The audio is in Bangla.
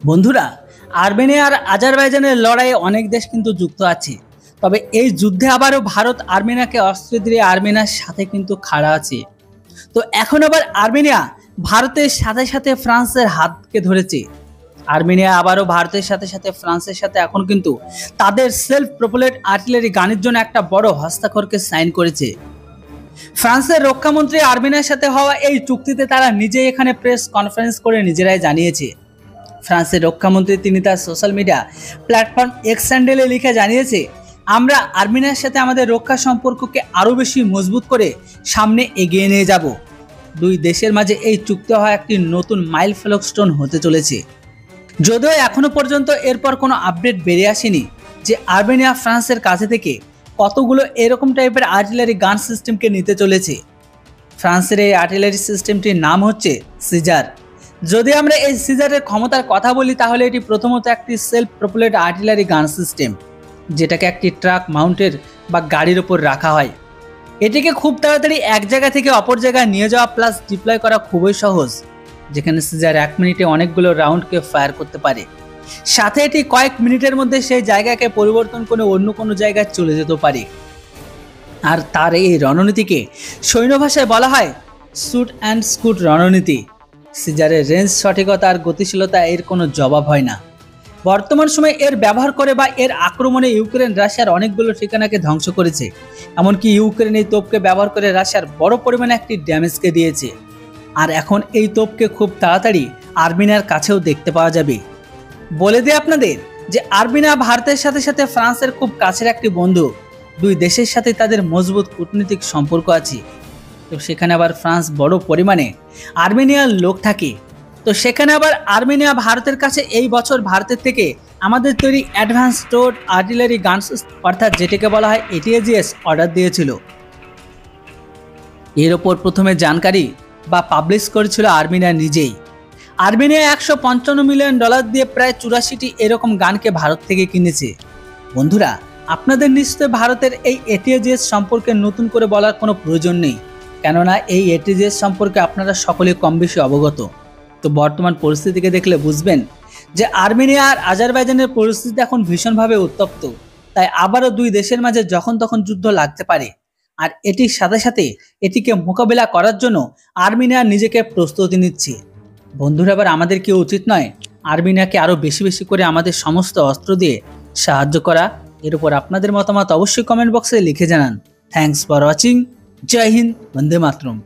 বন্ধুরা, আর্মেনিয়া আর আজারবাইজানের লড়াইয়ে অনেক দেশ কিন্তু যুক্ত আছে। তবে এই যুদ্ধে আবারও ভারত আর্মেনিয়াকে অস্ত্র দিয়ে আর্মেনিয়ার সাথে কিন্তু খাড়া আছে। তো এখন আবার আর্মেনিয়া ভারতের সাথে সাথে ফ্রান্সের হাতকে ধরেছে। আর্মেনিয়া আবারও ভারতের সাথে সাথে ফ্রান্সের সাথে এখন কিন্তু তাদের সেলফ প্রপোলেড আর্টিলারি গানের জন্য একটা বড় হস্তাক্ষরকে সাইন করেছে। ফ্রান্সের রক্ষামন্ত্রী আর্মেনিয়ার সাথে হওয়া এই চুক্তিতে তারা নিজেই এখানে প্রেস কনফারেন্স করে নিজেরাই জানিয়েছে। ফ্রান্সের রক্ষামন্ত্রী তিনি তার সোশ্যাল মিডিয়া প্ল্যাটফর্ম এক্স হ্যান্ডেলে লিখে জানিয়েছে, আমরা আর্মেনিয়ার সাথে আমাদের রক্ষা সম্পর্ককে আরও বেশি মজবুত করে সামনে এগিয়ে নিয়ে যাব। দুই দেশের মাঝে এই চুক্তি হওয়া একটি নতুন মাইলফলক স্টোন হতে চলেছে। যদিও এখনো পর্যন্ত এরপর কোনো আপডেট বেরিয়ে আসেনি যে আর্মেনিয়া ফ্রান্সের কাছে থেকে কতগুলো এরকম টাইপের আর্টিলারি গান সিস্টেমকে নিতে চলেছে। ফ্রান্সের এই আর্টিলারি সিস্টেমটির নাম হচ্ছে সিজার। যদি আমরা এই সিজারের ক্ষমতার কথা বলি তাহলে এটি প্রথমত একটি সেলফ প্রপোলেড আর্টিলারি গান সিস্টেম, যেটাকে একটি ট্রাক মাউন্টের বা গাড়ির ওপর রাখা হয়। এটিকে খুব তাড়াতাড়ি এক জায়গা থেকে অপর জায়গায় নিয়ে যাওয়া প্লাস ডিপ্লয় করা খুবই সহজ, যেখানে সিজার 1 মিনিটে অনেকগুলো রাউন্ডকে ফায়ার করতে পারে। সাথে এটি কয়েক মিনিটের মধ্যে সেই জায়গাকে পরিবর্তন করে অন্য কোনো জায়গায় চলে যেতে পারে। আর তার এই রণনীতিকে সৈন্য ভাষায় বলা হয় শুট অ্যান্ড স্কুট রণনীতি। সিজারের রেঞ্জ, সঠিকতা আর গতিশীলতা এর কোনো জবাব হয় না। বর্তমান সময়ে এর ব্যবহার করে বা এর আক্রমণে ইউক্রেন রাশিয়ার অনেকগুলো ঠিকানাকে ধ্বংস করেছে। এমনকি ইউক্রেন এই তোপকে ব্যবহার করে রাশিয়ার বড় পরিমাণে একটি ড্যামেজকে দিয়েছে। আর এখন এই তোপকে খুব তাড়াতাড়ি আর্মেনিয়ার কাছেও দেখতে পাওয়া যাবে। বলে দিই আপনাদের যে আর্মেনিয়া ভারতের সাথে সাথে ফ্রান্সের খুব কাছের একটি বন্ধু। দুই দেশের সাথে তাদের মজবুত কূটনৈতিক সম্পর্ক আছে। তো সেখানে আবার ফ্রান্স বড় পরিমাণে আর্মেনিয়ার লোক থাকে। তো সেখানে আবার আর্মেনিয়া ভারতের কাছে এই বছর ভারতের থেকে আমাদের তৈরি অ্যাডভান্স স্টোর্ড আর্টিলারি গান অর্থাৎ যেটাকে বলা হয় এটিএজিএস অর্ডার দিয়েছিল। এর ওপর প্রথমে জানকারি বা পাবলিশ করেছিল আর্মেনিয়া নিজেই। আর্মেনিয়া $155 মিলিয়ন দিয়ে প্রায় 84টি এরকম গানকে ভারত থেকে কিনেছে। বন্ধুরা, আপনাদের নিশ্চয়ই ভারতের এই এটিএজিএস সম্পর্কে নতুন করে বলার কোনো প্রয়োজন নেই, কেননা এই এটিএজিএস সম্পর্কে আপনারা সকলে কম বেশি অবগত। তো বর্তমান পরিস্থিতিকে দেখলে বুঝবেন যে আর্মেনিয়া আর আজারবাইজানের পরিস্থিতি এখন ভীষণভাবে উত্তপ্ত। তাই আবারও দুই দেশের মাঝে যখন তখন যুদ্ধ লাগতে পারে। আর এটির সাথে সাথে এটিকে মোকাবেলা করার জন্য আর্মেনিয়া নিজেকে প্রস্তুতি নিচ্ছে। বন্ধুরা, এবার আমাদের কি উচিত নয় আর্মেনিয়াকে আরও বেশি বেশি করে আমাদের সমস্ত অস্ত্র দিয়ে সাহায্য করা? এর উপর আপনাদের মতামত অবশ্যই কমেন্ট বক্সে লিখে জানান। Thanks for watching. জয় হিন্দ, বন্দে মাতরম।